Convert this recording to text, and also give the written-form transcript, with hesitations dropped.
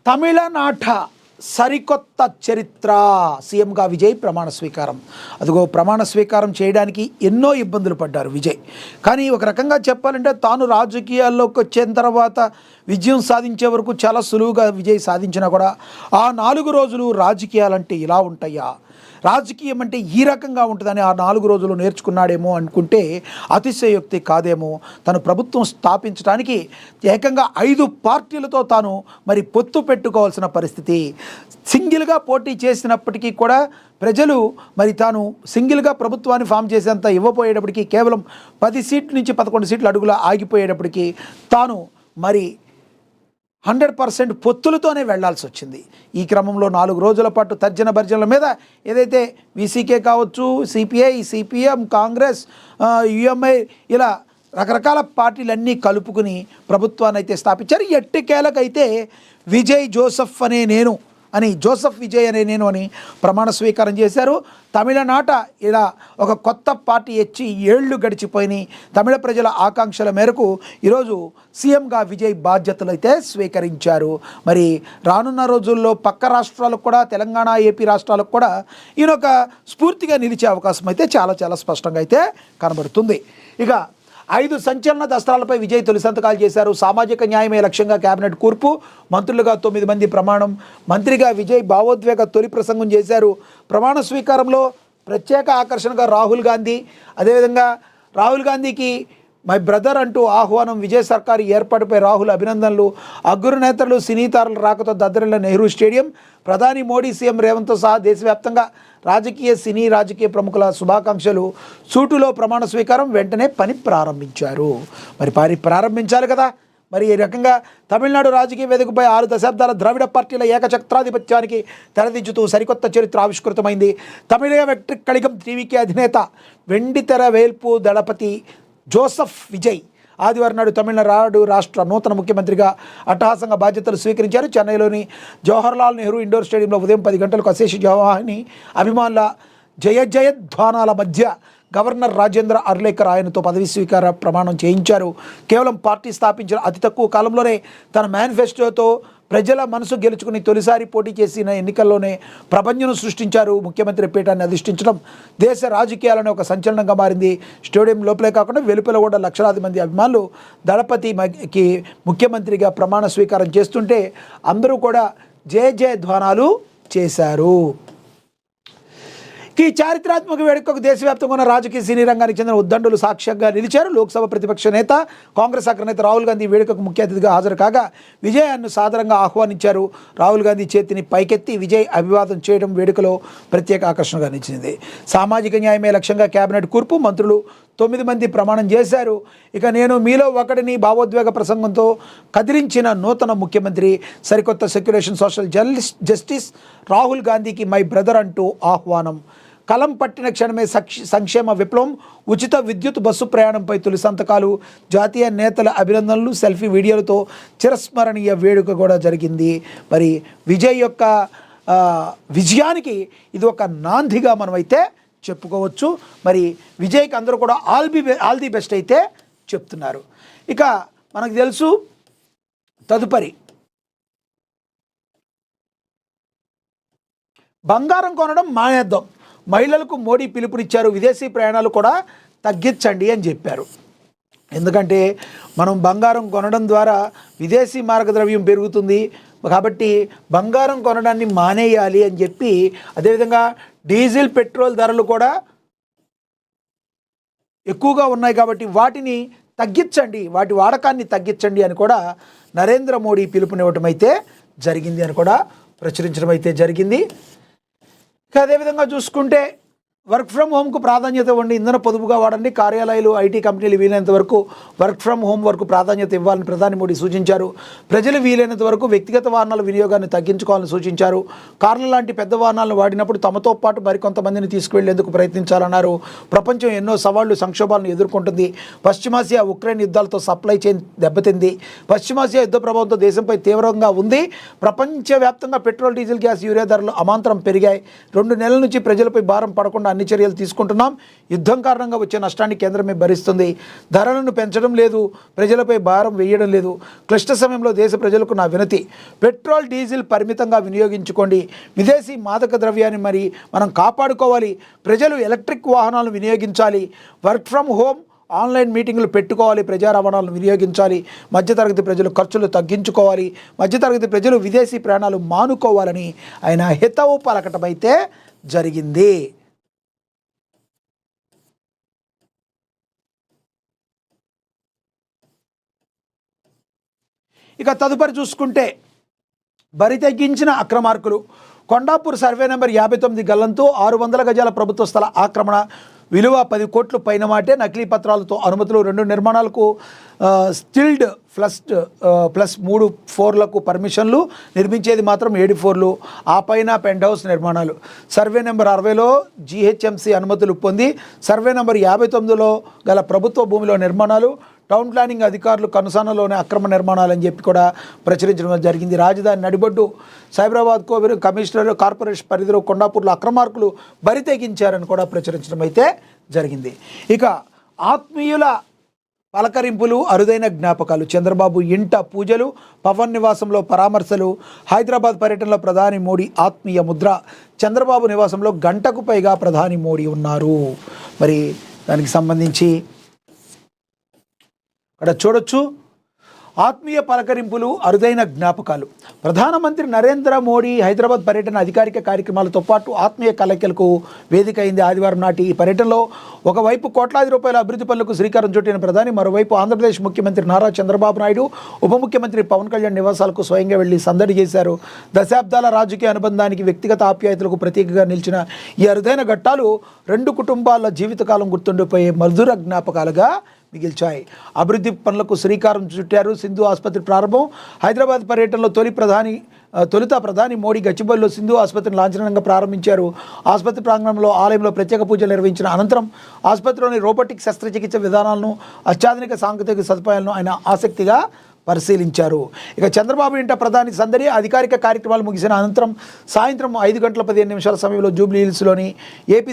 తమిళనాట సరికొత్త చరిత్ర. సీఎంగా విజయ్ ప్రమాణ స్వీకారం. అదిగో ప్రమాణ స్వీకారం చేయడానికి ఎన్నో ఇబ్బందులు పడ్డారు విజయ్. కానీ ఒక రకంగా చెప్పాలంటే తాను రాజకీయాల్లోకి వచ్చిన తర్వాత విజయం సాధించే వరకు చాలా సులువుగా విజయ్ సాధించినా కూడా ఆ 4 రోజులు రాజకీయాలంటే ఇలా ఉంటాయా, రాజకీయం అంటే ఈ రకంగా ఉంటుందని ఆ 4 రోజులు నేర్చుకున్నాడేమో అనుకుంటే అతిశయోక్తి కాదేమో. తను ప్రభుత్వం స్థాపించడానికి ఏకంగా 5 పార్టీలతో తాను మరి పొత్తు పెట్టుకోవాల్సిన పరిస్థితి. సింగిల్గా పోటీ చేసినప్పటికీ కూడా ప్రజలు మరి తాను సింగిల్గా ప్రభుత్వాన్ని ఫామ్ చేసేంత ఇవ్వపోయేటప్పటికీ కేవలం 10 సీట్ల నుంచి 11 సీట్ల అడుగులా ఆగిపోయేటప్పటికీ తాను మరి 100% పొత్తులతోనే వెళ్లాల్సి వచ్చింది. ఈ క్రమంలో 4 రోజుల పాటు తర్జన భర్జనల మీద ఏదైతే వీసీకే కావచ్చు, సిపిఐ, సిపిఎం, కాంగ్రెస్, యుఎంఐ ఇలా రకరకాల పార్టీలన్నీ కలుపుకుని ప్రభుత్వాన్ని అయితే స్థాపించారు. ఎట్టకేలకైతే విజయ్ జోసెఫ్ అనే నేను అని జోసెఫ్ విజయ్ అనే నేను అని ప్రమాణ స్వీకారం చేశారు. తమిళనాట ఇలా ఒక కొత్త పార్టీ వచ్చి 7 ఏళ్ళు గడిచిపోయినాయి. తమిళ ప్రజల ఆకాంక్షల మేరకు ఈరోజు సీఎంగా విజయ్ బాధ్యతలు అయితే స్వీకరించారు. మరి రానున్న రోజుల్లో పక్క రాష్ట్రాలకు కూడా, తెలంగాణ, ఏపీ రాష్ట్రాలకు కూడా ఈయన ఒక స్ఫూర్తిగా నిలిచే అవకాశం అయితే చాలా చాలా స్పష్టంగా అయితే కనబడుతుంది. ఇక 5 సంచలన దస్త్రాలపై విజయ్ తొలి సంతకాలు చేశారు. సామాజిక న్యాయమే లక్ష్యంగా కేబినెట్ కూర్పు, మంత్రులుగా 9 మంది ప్రమాణం. మంత్రిగా విజయ్ భావోద్వేగ తొలి ప్రసంగం చేశారు. ప్రమాణ స్వీకారంలో ప్రత్యేక ఆకర్షణగా రాహుల్ గాంధీ, అదేవిధంగా రాహుల్ గాంధీకి మై బ్రదర్ అంటూ ఆహ్వానం. విజయ్ సర్కారు ఏర్పాటుపై రాహుల్ అభినందనలు. అగ్ర నేతలు, సినీ తారల రాకతో దద్దరిల్ల నెహ్రూ స్టేడియం. ప్రధాని మోడీ, సీఎం రేవంత్తో సహా దేశవ్యాప్తంగా సినీ రాజకీయ ప్రముఖుల శుభాకాంక్షలు. సూటులో ప్రమాణ స్వీకారం, వెంటనే పని ప్రారంభించారు. మరి ప్రారంభించాలి కదా. మరి ఈ రకంగా తమిళనాడు రాజకీయ వేదికపై 6 దశాబ్దాల ద్రావిడ పార్టీల ఏకఛత్రాధిపత్యానికి తెరదించుతూ సరికొత్త చరిత్ర ఆవిష్కృతమైంది. తమిళ వెట్రిక్ కళిగం టీవీకే అధినేత వెండితెర వేల్పు దళపతి జోసెఫ్ విజయ్ ఆదివారం నాడు తమిళనాడు రాష్ట్ర నూతన ముఖ్యమంత్రిగా అట్టహాసంగా బాధ్యతలు స్వీకరించారు. చెన్నైలోని జవహర్లాల్ నెహ్రూ ఇండోర్ స్టేడియంలో ఉదయం 10 గంటలకు అశేష జవాహిని అభిమానుల జయధ్వానాల మధ్య గవర్నర్ రాజేంద్ర అర్లేకర్ ఆయనతో పదవి స్వీకార ప్రమాణం చేయించారు. కేవలం పార్టీ స్థాపించిన అతి తక్కువ కాలంలోనే తన మేనిఫెస్టోతో ప్రజల మనసు గెలుచుకుని తొలిసారి పోటీ చేసిన ఎన్నికల్లోనే ప్రపంచం సృష్టించారు. ముఖ్యమంత్రి పీఠాన్ని అధిష్ఠించడం దేశ రాజకీయాలను ఒక సంచలనంగా మారింది. స్టేడియం లోపలే కాకుండా వెలుపల కూడా లక్షలాది మంది అభిమానులు దళపతికి ముఖ్యమంత్రిగా ప్రమాణ స్వీకారం చేస్తుంటే అందరూ కూడా జయధ్వానాలు చేశారు. ఈ చారిత్రాత్మక వేడుకకు దేశవ్యాప్తంగా ఉన్న రాజకీయ సినీ రంగానికి చెందిన ఉద్దండులు సాక్ష్యంగా నిలిచారు. లోక్సభ ప్రతిపక్ష నేత, కాంగ్రెస్ అగ్రనేత రాహుల్ గాంధీ వేడుకకు ముఖ్య అతిథిగా హాజరు కాగా విజయ్ను సాదరంగా ఆహ్వానించారు. రాహుల్ గాంధీ చేతిని పైకెత్తి విజయ్ అభివాదం చేయడం వేడుకలో ప్రత్యేక ఆకర్షణగా నిలిచింది. సామాజిక న్యాయమే లక్ష్యంగా కేబినెట్ కూర్పు, మంత్రులు 9 మంది ప్రమాణం చేశారు. ఇక నేను మీలో ఒకటిని భావోద్వేగ ప్రసంగంతో కదిలించిన నూతన ముఖ్యమంత్రి. సరికొత్త సెక్యులేషన్, సోషల్ జస్టిస్, రాహుల్ గాంధీకి మై బ్రదర్ అంటూ ఆహ్వానం. కలం పట్టిన క్షణమే సంక్షేమ విప్లవం, ఉచిత విద్యుత్ బస్సు ప్రయాణంపై తొలి సంతకాలు, జాతీయ నేతల అభినందనలు, సెల్ఫీ వీడియోలతో చిరస్మరణీయ వేడుక కూడా జరిగింది. మరి విజయ్ యొక్క విజయానికి ఇది ఒక నాందిగా మనమైతే చెప్పుకోవచ్చు. మరి విజయ్కి అందరూ కూడా ఆల్ ది బెస్ట్ అయితే చెప్తున్నారు. ఇక మనకు తెలుసు తదుపరి బంగారం కొనడం మానేద్దాం, మహిళలకు మోడీ పిలుపునిచ్చారు. విదేశీ ప్రయాణాలు కూడా తగ్గించండి అని చెప్పారు. ఎందుకంటే మనం బంగారం కొనడం ద్వారా విదేశీ మార్గద్రవ్యం పెరుగుతుంది కాబట్టి బంగారం కొనడాన్ని మానేయాలి అని చెప్పి, అదేవిధంగా డీజిల్, పెట్రోల్ ధరలు కూడా ఎక్కువగా ఉన్నాయి కాబట్టి వాటిని తగ్గించండి, వాటి వాడకాన్ని తగ్గించండి అని కూడా నరేంద్ర మోడీ పిలుపునివ్వటం అయితే జరిగింది అని కూడా ప్రచురించడం అయితే జరిగింది. అదేవిధంగా చూసుకుంటే వర్క్ ఫ్రమ్ హోమ్కు ప్రాధాన్యత ఇవ్వండి, ఇంధన పొదుపుగా వాడండి, కార్యాలయాలు, ఐటీ కంపెనీలు వీలైనంత వరకు వర్క్ ఫ్రమ్ హోమ్ వరకు ప్రాధాన్యత ఇవ్వాలని ప్రధాని మోడీ సూచించారు. ప్రజలు వీలైనంత వరకు వ్యక్తిగత వాహనాల వినియోగాన్ని తగ్గించుకోవాలని సూచించారు. కార్ల లాంటి పెద్ద వాహనాలను వాడినప్పుడు తమతో పాటు మరికొంతమందిని తీసుకువెళ్లేందుకు ప్రయత్నించాలన్నారు. ప్రపంచం ఎన్నో సవాళ్లు, సంక్షోభాలను ఎదుర్కొంటుంది. పశ్చిమాసియా, ఉక్రెయిన్ యుద్ధాలతో సప్లై చైన్ దెబ్బతింది. పశ్చిమాసియా యుద్ధ ప్రభావంతో దేశంపై తీవ్రంగా ఉంది. ప్రపంచవ్యాప్తంగా పెట్రోల్, డీజిల్, గ్యాస్, యూరియా ధరలు అమాంతరం పెరిగాయి. 2 నెలల నుంచి ప్రజలపై భారం పడకుండా అన్ని చర్యలు తీసుకుంటున్నాం. యుద్ధం కారణంగా వచ్చే నష్టాన్ని కేంద్రమే భరిస్తుంది. ధరలను పెంచడం లేదు, ప్రజలపై భారం వేయడం లేదు. క్లిష్ట సమయంలో దేశ ప్రజలకు నా వినతి, పెట్రోల్ డీజిల్ పరిమితంగా వినియోగించుకోండి. విదేశీ మాదక ద్రవ్యాన్ని మరి మనం కాపాడుకోవాలి. ప్రజలు ఎలక్ట్రిక్ వాహనాలను వినియోగించాలి. వర్క్ ఫ్రమ్ హోమ్, ఆన్లైన్ మీటింగులు పెట్టుకోవాలి. ప్రజా రవాణాలను వినియోగించాలి. మధ్యతరగతి ప్రజలు ఖర్చులు తగ్గించుకోవాలి. మధ్యతరగతి ప్రజలు విదేశీ ప్రయాణాలు మానుకోవాలని ఆయన హితవు పలకటమైతే జరిగింది. ఇక తదుపరి చూసుకుంటే బరి తగ్గించిన అక్రమార్కులు. కొండాపూర్ సర్వే నెంబర్ 59 గల్లంతో 600 గజాల ప్రభుత్వ స్థల ఆక్రమణ, విలువ 10 కోట్లు పైన మాటే, నకిలీ పత్రాలతో అనుమతులు, 2 నిర్మాణాలకు స్టిల్డ్ ప్లస్ 3 ఫ్లోర్లకు పర్మిషన్లు, నిర్మించేది మాత్రం 7 ఫ్లోర్లు, ఆ పైన పెంట్ హౌస్ నిర్మాణాలు. సర్వే నెంబర్ 60లో GHMC అనుమతులు పొంది సర్వే నెంబర్ 59లో గల ప్రభుత్వ భూమిలో నిర్మాణాలు, టౌన్ ప్లానింగ్ అధికారులు కనుసన్నలోనే అక్రమ నిర్మాణాలని చెప్పి కూడా ప్రచురించడం జరిగింది. రాజధాని నడిబొడ్డు సైబరాబాద్ కోవిడ్ కమిషనర్ కార్పొరేషన్ పరిధిలో కొండాపూర్లో అక్రమార్కులు బరి తెగించారని కూడా ప్రచురించడం అయితే జరిగింది. ఇక ఆత్మీయుల పలకరింపులు, అరుదైన జ్ఞాపకాలు. చంద్రబాబు ఇంట పూజలు, పవన్ నివాసంలో పరామర్శలు, హైదరాబాద్ పర్యటనలో ప్రధాని మోడీ ఆత్మీయ ముద్ర. చంద్రబాబు నివాసంలో గంటకు పైగా ప్రధాని మోడీ ఉన్నారు. మరి దానికి సంబంధించి అక్కడ చూడొచ్చు, ఆత్మీయ పలకరింపులు, అరుదైన జ్ఞాపకాలు. ప్రధానమంత్రి నరేంద్ర మోడీ హైదరాబాద్ పర్యటన అధికారిక కార్యక్రమాలతో పాటు ఆత్మీయ కలయికలకు వేదిక అయింది. ఆదివారం నాటి ఈ పర్యటనలో ఒకవైపు కోట్లాది రూపాయల అభివృద్ధి పనులకు శ్రీకారం చుట్టిన ప్రధాని, మరోవైపు ఆంధ్రప్రదేశ్ ముఖ్యమంత్రి నారా చంద్రబాబు నాయుడు, ఉప ముఖ్యమంత్రి పవన్ కళ్యాణ్ నివాసాలకు స్వయంగా వెళ్లి సందడి చేశారు. దశాబ్దాల రాజకీయ అనుబంధానికి, వ్యక్తిగత ఆప్యాయతలకు ప్రతీకగా నిలిచిన ఈ అరుదైన ఘట్టాలు 2 కుటుంబాల జీవితకాలం గుర్తుండిపోయే మధుర జ్ఞాపకాలుగా మిగిల్చాయి. అభివృద్ధి పనులకు శ్రీకారం చుట్టారు. సింధు ఆసుపత్రి ప్రారంభం. హైదరాబాద్ పర్యటనలో తొలుత ప్రధాని మోడీ గచ్చిబౌలిలో సింధు ఆసుపత్రిని లాంఛనంగా ప్రారంభించారు. ఆసుపత్రి ప్రాంగణంలో ఆలయంలో ప్రత్యేక పూజలు నిర్వహించిన అనంతరం ఆసుపత్రిలోని రోబోటిక్ శస్త్రచికిత్స విధానాలను, అత్యాధునిక సాంకేతిక సదుపాయాలను ఆయన ఆసక్తిగా పరిశీలించారు. ఇక చంద్రబాబు ఇంట ప్రధాని సందడి. అధికారిక కార్యక్రమాలు ముగిసిన అనంతరం సాయంత్రం 5 గంటల 15 నిమిషాల సమయంలో జూబ్లీ హిల్స్లోని ఏపీ